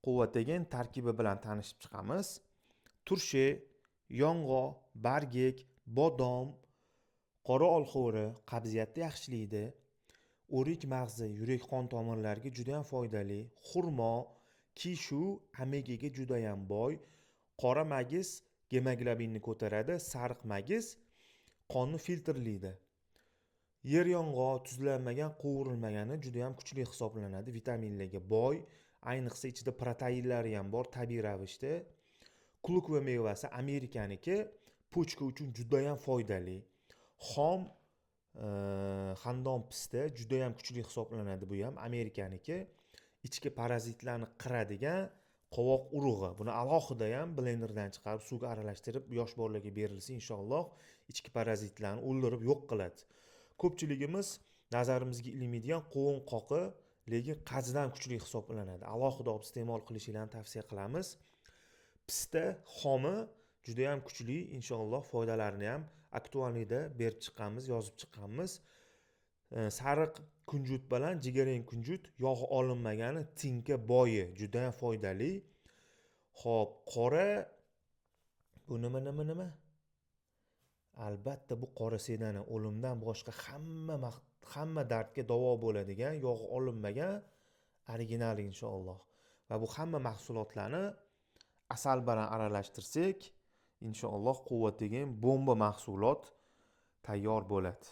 quvvatigan tarkibi bilan tanishib chiqamiz. Turshi, yong'oq, bargek, bodom, qora olxo'ri qabziyatni yaxshilaydi. O'rik mag'zi yurak qon tomirlariga juda ham foydali. Xurmo, kishu omegaga juda ham boy. Qora magiz gemoglobinni ko'taradi, sariq magiz qonni filtrlaydi. Yer yong'oq tuzlanmagan, qovurilmagani juda ham kuchli hisoblanadi, vitaminlarga boy, ayniqsa ichida proteinlari ham bor tabiiy ravishda. Klukva mevasi Amerikaniki, pochka uchun juda ham foydali. Xom xandon pista juda ham kuchli hisoblanadi, bu ham Amerikaniki. Ichki parazitlarni qiradigan qovoq urug'i. Buni alohida ham blenderdan chiqarib suvga aralashtirib yosh bolalarga berilsa, inshaalloh ichki parazitlarni o'ldirib yo'q qiladi. Ko'pchiligimiz nazarimizga ilmaydigan qovun qoqi, lekin qazidan kuchli hisoblanadi. Alohida olib iste'mol qilishingizni tavsiya qilamiz. Pista xomi juda ham kuchli, inshaalloh foydalarini ham aktualniyda berib chiqqanmiz, yozib chiqqanmiz. Sariq kunjut bilan jigarrang kunjut yog'i olinmagani tinka boyi juda ham foydali. Xo'p, qora bu nima? Albatta bu qora sedana o'limdan boshqa hamma dardga davo bo'ladigan, yog'i olinmagan original inshaalloh. Va bu hamma mahsulotlarni asal bilan aralashtirsak, inshaalloh quvvat degan bomba mahsulot tayyor bo'ladi.